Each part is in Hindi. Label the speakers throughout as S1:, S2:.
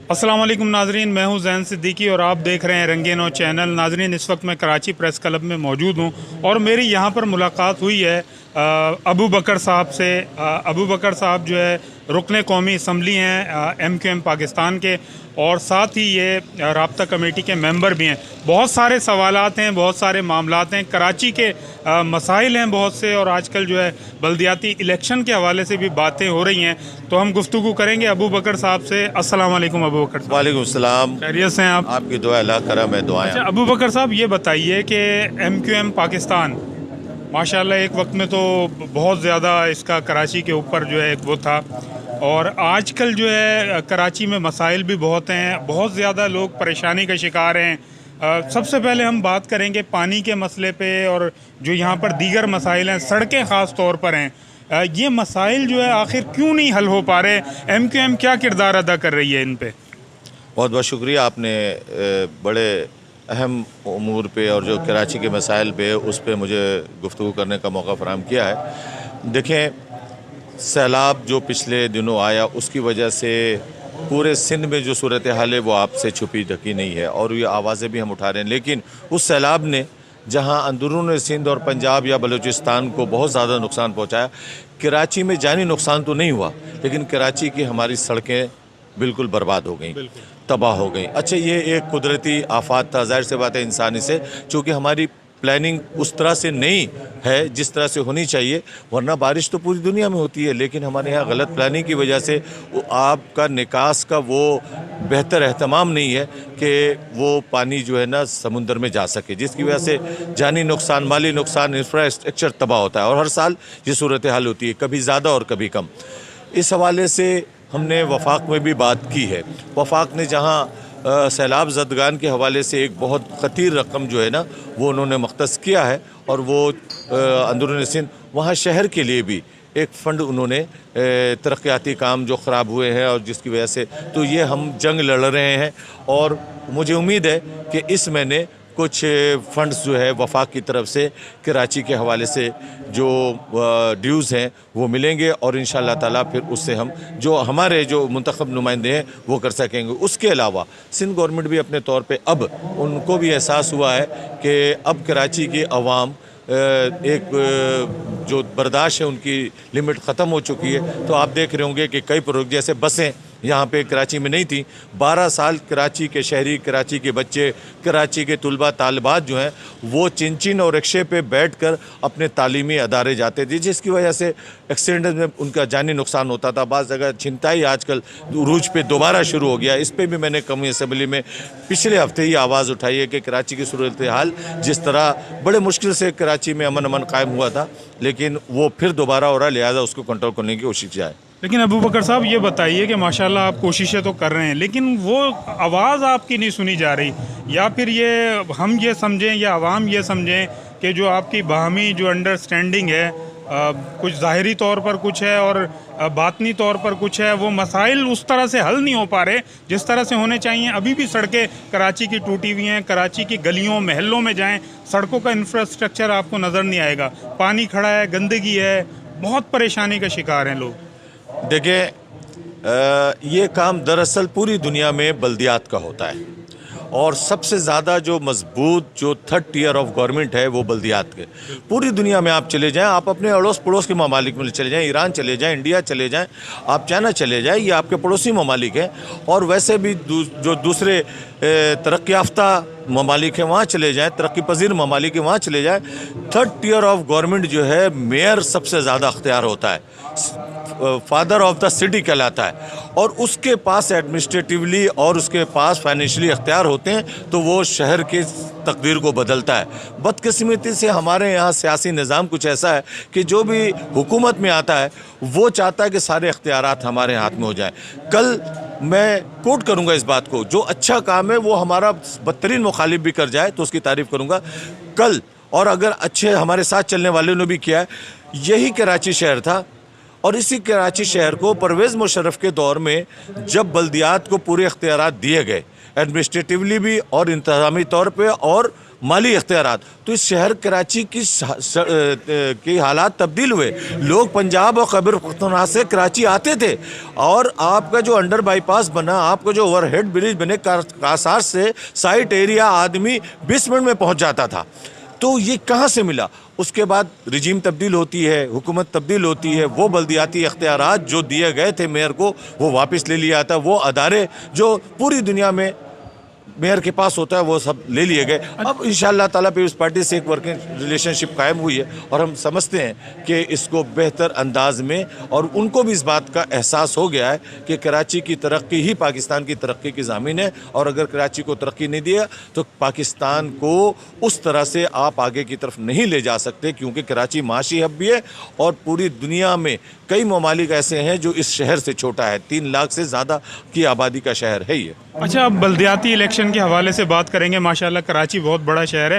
S1: अस्सलाम वालेकुम नाजरीन, मैं हूं ज़ैन सिद्दीकी और आप देख रहे हैं रंगे नौ चैनल। नाजरीन, इस वक्त मैं कराची प्रेस क्लब में मौजूद हूं और मेरी यहां पर मुलाकात हुई है अबू बकर साहब से। अबू बकर साहब जो है रुकन कौमी असम्बली हैं MQM पाकिस्तान के, और साथ ही ये राब्ता कमेटी के मेंबर भी हैं। बहुत सारे सवालात हैं, बहुत सारे मामलात हैं, कराची के मसाइल हैं बहुत से, और आजकल जो है बल्दियाती इलेक्शन के हवाले से भी बातें हो रही हैं। तो हम गुफ्तगू करेंगे अबू बकर साहब से। अस्सलाम वालेकुम अबू बकर साहब।
S2: वालेकुम सलाम।
S1: खैरियत से हैं आप?
S2: आपकी दुआ अल्लाह करम है, दुआएं।
S1: अच्छा अबू बकर साहब, ये बताइए कि MQM पाकिस्तान माशाल्लाह एक वक्त में तो बहुत ज़्यादा इसका कराची के ऊपर जो है एक वो था, और आजकल जो है कराची में मसाइल भी बहुत हैं, बहुत ज़्यादा लोग परेशानी का शिकार हैं। सबसे पहले हम बात करेंगे पानी के मसले पे, और जो यहाँ पर दीगर मसाइल हैं, सड़कें ख़ास तौर पर हैं। ये मसाइल जो है आखिर क्यों नहीं हल हो पा रहे? MQM क्या किरदार अदा कर रही है इन पे?
S2: बहुत बहुत शुक्रिया, आपने बड़े अहम उमूर पे और जो कराची के मसाइल पे उस पे मुझे गुफ्तगू करने का मौका फराहम किया है। देखें, सैलाब जो पिछले दिनों आया उसकी वजह से पूरे सिंध में जो सूरत हाल है वो आपसे छुपी ढकी नहीं है, और ये आवाज़ें भी हम उठा रहे हैं। लेकिन उस सैलाब ने जहां अंदरून सिंध और पंजाब या बलूचिस्तान को बहुत ज़्यादा नुकसान पहुंचाया, कराची में जानी नुकसान तो नहीं हुआ, लेकिन कराची की हमारी सड़कें बिल्कुल बर्बाद हो गई, तबाह हो गई। अच्छा, ये एक कुदरती आफात था, जाहिर सी बात है इंसानी से, चूँकि हमारी प्लानिंग उस तरह से नहीं है जिस तरह से होनी चाहिए, वरना बारिश तो पूरी दुनिया में होती है, लेकिन हमारे यहाँ गलत प्लानिंग की वजह से आपका निकास का वो बेहतर एहतमाम नहीं है कि वो पानी जो है ना समुंदर में जा सके, जिसकी वजह से जानी नुकसान, माली नुकसान, इंफ्रास्ट्रक्चर तबाह होता है, और हर साल ये सूरत हाल होती है, कभी ज़्यादा और कभी कम। इस हवाले से हमने वफाक में भी बात की है। वफाक ने जहाँ सैलाब ज़दगान के हवाले से एक बहुत ख़तीर रकम जो है ना वो उन्होंने मख्तस किया है, और वो अंदरून सिंध वहाँ शहर के लिए भी एक फ़ंड उन्होंने तरक्याती काम जो ख़राब हुए हैं और जिसकी वजह से, तो ये हम जंग लड़ रहे हैं, और मुझे उम्मीद है कि इस महीने कुछ फंड्स जो है वफाक की तरफ से कराची के हवाले से जो ड्यूज़ हैं वो मिलेंगे, और इंशाअल्लाह ताला फिर उससे हम जो हमारे जो मुंतखब नुमाइंदे हैं वो कर सकेंगे। उसके अलावा सिंध गवर्नमेंट भी अपने तौर पे अब उनको भी एहसास हुआ है कि अब कराची की अवाम एक जो बर्दाश्त है उनकी लिमिट ख़त्म हो चुकी है। तो आप देख रहे होंगे कि कई प्रोजेक्ट, जैसे बसें यहाँ पे कराची में नहीं थी, 12 साल कराची के शहरी, कराची के बच्चे, कराची के तुलबा तालिबात जो हैं वो चिन और रिक्शे पे बैठकर अपने तालीमी अदारे जाते थे, जिसकी वजह से एक्सीडेंट में उनका जानी नुकसान होता था। बाज़ जगह छिनताई आजकल उरूज पे दोबारा शुरू हो गया। इस पर भी मैंने कौमी असम्बली में पिछले हफ्ते ही आवाज़ उठाई है कि कराची की सूरत हाल जिस तरह बड़े मुश्किल से कराची में अमन कायम हुआ था, लेकिन वो फिर दोबारा हो रहा है, लिहाजा उसको कंट्रोल करने की कोशिश जाए।
S1: लेकिन अबू बकर साहब, ये बताइए कि माशाल्लाह आप कोशिशें तो कर रहे हैं, लेकिन वो आवाज़ आपकी नहीं सुनी जा रही, या फिर ये हम ये समझें या आवाम ये समझें कि जो आपकी बाहमी जो अंडरस्टैंडिंग है, कुछ ज़ाहिरी तौर पर कुछ है और बातनी तौर पर कुछ है, वो मसाइल उस तरह से हल नहीं हो पा रहे जिस तरह से होने चाहिए। अभी भी सड़कें कराची की टूटी हुई हैं, कराची की गलियों महलों में जाएं, सड़कों का इंफ्रास्ट्रक्चर आपको नज़र नहीं आएगा, पानी खड़ा है, गंदगी है, बहुत परेशानी का शिकार हैं लोग।
S2: देखिए, ये काम दरअसल पूरी दुनिया में बल्दियात का होता है, और सबसे ज़्यादा जो मजबूत जो थर्ड टियर ऑफ गवर्नमेंट है वो बल्दियात के। पूरी दुनिया में आप चले जाएं, आप अपने अड़ोस पड़ोस के ममालिक में चले जाएं, ईरान चले जाएं, इंडिया चले जाएं, आप चाइना चले जाएं, ये आपके पड़ोसी ममालिक हैं। और वैसे भी जो दूसरे तरक्की याफ्ता ममालिक हैं वहाँ चले जाएँ, तरक्की पजीर ममालिक हैं वहाँ चले जाएँ, थर्ड टियर ऑफ गवर्नमेंट जो है मेयर सबसे ज़्यादा अख्तियार होता है, फादर ऑफ द सिटी कहलाता है, और उसके पास एडमिनिस्ट्रेटिवली और उसके पास फाइनेंशियली अख्तियार होते हैं, तो वो शहर की तकदीर को बदलता है। बदकिस्मती से हमारे यहाँ सियासी निज़ाम कुछ ऐसा है कि जो भी हुकूमत में आता है वो चाहता है कि सारे अख्तियारात हमारे हाथ में हो जाएं। कल मैं कोट करूँगा इस बात को, जो अच्छा काम है वो हमारा बदतरीन मुखालिफ भी कर जाए तो उसकी तारीफ़ करूँगा कल, और अगर अच्छे हमारे साथ चलने वालों ने भी किया है। यही कराची शहर था, और इसी कराची शहर को परवेज़ मुशर्रफ के दौर में जब बल्दियात को पूरे अख्तियारात दिए गए, एडमिनिस्ट्रेटिवली भी और इंतज़ामी तौर पे और माली इख्तियारात। तो इस शहर कराची की हालात तब्दील हुए। लोग पंजाब और खैबर पख्तूनख्वा से कराची आते थे और आपका जो अंडर बाईपास बना, आपका जो ओवरहेड ब्रिज बने, कासार से साइट एरिया आदमी 20 मिनट में पहुंच जाता था। तो ये कहाँ से मिला? उसके बाद रिजीम तब्दील होती है, हुकूमत तब्दील होती है, वो बल्दियाती इख्तियारात जो दिए गए थे मेयर को वो वापस ले लिया था। वो अदारे जो पूरी दुनिया में मेयर के पास होता है वो सब ले लिए गए। अब इंशाअल्लाह ताला पीपल्स पार्टी से एक वर्किंग रिलेशनशिप कायम हुई है और हम समझते हैं कि इसको बेहतर अंदाज में, और उनको भी इस बात का एहसास हो गया है कि कराची की तरक्की ही पाकिस्तान की तरक्की की ज़मीन है, और अगर कराची को तरक्की नहीं दिया तो पाकिस्तान को उस तरह से आप आगे की तरफ नहीं ले जा सकते, क्योंकि कराची माशी हब भी है और पूरी दुनिया में कई ममालिक ऐसे हैं जो इस शहर से छोटा है। 3 लाख से ज़्यादा की आबादी का शहर है ये।
S1: अच्छा, अब बल्दियाती इलेक्शन के हवाले से बात करेंगे। माशाल्लाह कराची बहुत बड़ा शहर है।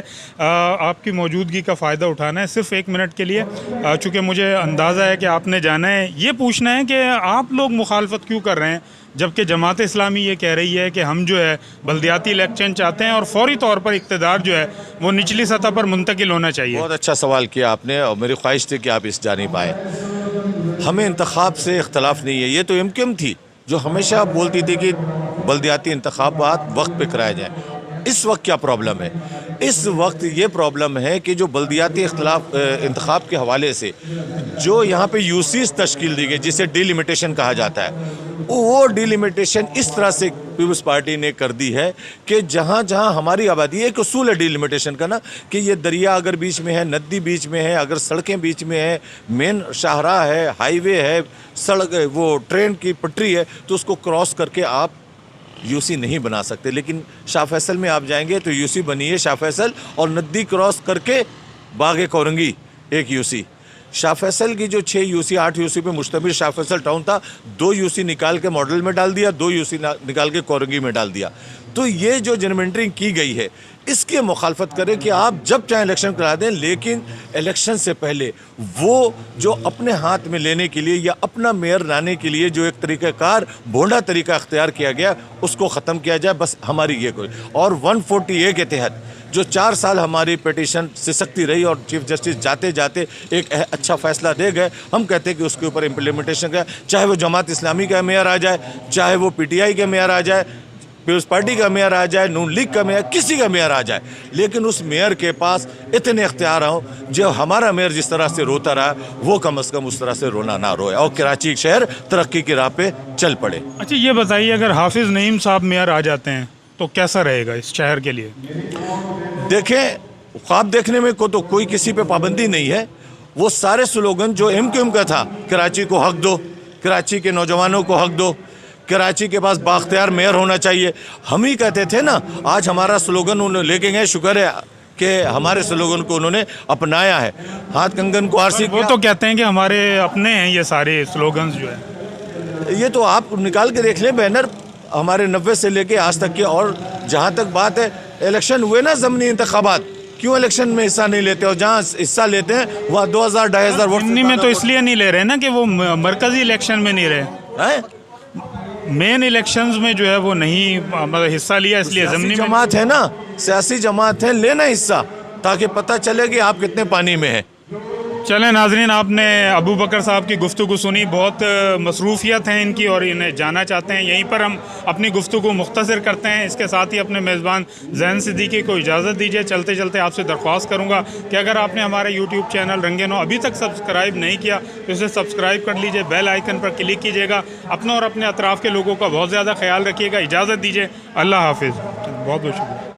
S1: आपकी मौजूदगी का फ़ायदा उठाना है सिर्फ 1 मिनट के लिए, चूँकि मुझे अंदाज़ा है कि आपने जाना है। ये पूछना है कि आप लोग मुखालफत क्यों कर रहे हैं, जबकि जमात इस्लामी ये कह रही है कि हम जो है बल्दियाती इलेक्शन चाहते हैं और फौरी तौर पर इक़्तिदार जो है वो निचली सतह पर मुंतकिल होना चाहिए।
S2: बहुत अच्छा सवाल किया आपने और मेरी ख्वाहिश थी कि आप इस जानिब आए। हमें इंतखाब से इख्तलाफ नहीं है। ये तो एमकेएम थी जो हमेशा बोलती थी कि बल्दियाती इंतखाबात वक्त पे कराए जाएँ। इस वक्त क्या प्रॉब्लम है? इस वक्त ये प्रॉब्लम है कि जो बल्दियाती इंतखाब के हवाले से जो यहाँ पे यूसीज तश्कील दी गई, जिसे डिलिमिटेशन कहा जाता है, वो डिलिमिटेशन इस तरह से पीपल्स पार्टी ने कर दी है कि जहाँ जहाँ हमारी आबादी, एक उसूल है डिलिमिटेशन का ना, कि ये दरिया अगर बीच में है, नदी बीच में है, अगर सड़कें बीच में है, मेन शाहराह है, हाईवे है, सड़क वो ट्रेन की पटरी है, तो उसको क्रॉस करके आप यूसी नहीं बना सकते। लेकिन शाह फैसल में आप जाएंगे तो यूसी बनी है शाह फैसल, और नदी क्रॉस करके बागे कोरंगी एक यूसी। शाह फैसल की जो 6 यूसी 8 यूसी पे मुश्तमिल शाह फैसल टाउन था, 2 यूसी निकाल के मॉडल में डाल दिया, 2 यूसी निकाल के कोरंगी में डाल दिया। तो ये जो जनरेंटरिंग की गई है इसकी मुखालफत करें कि आप जब चाहें इलेक्शन करा दें, लेकिन इलेक्शन से पहले वो जो अपने हाथ में लेने के लिए या अपना मेयर लाने के लिए जो एक तरीक़ाकार भोंडा तरीका अख्तियार किया गया उसको ख़त्म किया जाए। बस हमारी ये कोई, और 140A के तहत जो 4 साल हमारी पिटीशन सिसकती रही और चीफ जस्टिस जाते जाते एक अच्छा फैसला दे गए, हम कहते हैं कि उसके ऊपर इम्प्लीमेंटेशन का, चाहे वो जमात इस्लामी का मेयर आ जाए, चाहे वो PTI का मेयर आ जाए, पीपल्स पार्टी का मेयर आ जाए, नून लीग का मेयर, किसी का मेयर आ जाए, लेकिन उस मेयर के पास इतने इख्तियार हों जो हमारा मेयर जिस तरह से रोता रहा वो कम अज़ कम उस तरह से रोना ना रोए और कराची शहर तरक्की की राह पे चल पड़े।
S1: अच्छा, ये बताइए, अगर हाफिज़ नईम साहब मेयर आ जाते हैं तो कैसा रहेगा इस शहर के लिए?
S2: देखें, ख्वाब देखने में को तो कोई किसी पे पाबंदी नहीं है। वो सारे स्लोगन जो एमकेएम का था, कराची को हक दो, कराची के नौजवानों को हक दो, कराची के पास बाख्तियार मेयर होना चाहिए, हम ही कहते थे ना। आज हमारा स्लोगन उन्होंने लेके गए, शुक्र है कि हमारे स्लोगन को उन्होंने अपनाया है। हाथ कंगन को आरसी,
S1: वो तो कहते हैं कि हमारे अपने हैं ये सारे स्लोगन्स जो है।
S2: ये तो आप निकाल के देख लें बैनर हमारे 90 से लेके आज तक के। और जहाँ तक बात है, इलेक्शन हुए ना ज़मीनी इंतखाबात, क्यों इलेक्शन में हिस्सा नहीं लेते? और जहाँ हिस्सा लेते हैं वहाँ 2000-2500 वोट
S1: में तो इसलिए नहीं ले रहे ना कि वो मरकजी इलेक्शन में नहीं रहे, मेन इलेक्शंस में जो है वो नहीं मतलब हिस्सा लिया, इसलिए ज़मीनी
S2: जमात है ना, सियासी जमात है, लेना हिस्सा ताकि पता चले कि आप कितने पानी में हैं।
S1: चलें नाजरीन, आपने अबू बकर साहब की गुफ्तगू सुनी। बहुत मसरूफियत हैं इनकी और इन्हें जाना चाहते हैं। यहीं पर हम अपनी गुफ्तगू मुख्तसर करते हैं। इसके साथ ही अपने मेज़बान ज़ैन सिद्दीकी को इजाज़त दीजिए। चलते चलते आपसे दरख्वास्त करूँगा कि अगर आपने हमारे यूट्यूब चैनल रंगे नौ अभी तक सब्सक्राइब नहीं किया तो इसे सब्सक्राइब कर लीजिए, बेल आइकन पर क्लिक कीजिएगा। अपना और अपने अतराफ़ के लोगों का बहुत ज़्यादा ख्याल रखिएगा। इजाज़त दीजिए, अल्लाह हाफिज़। बहुत बहुत शुक्रिया।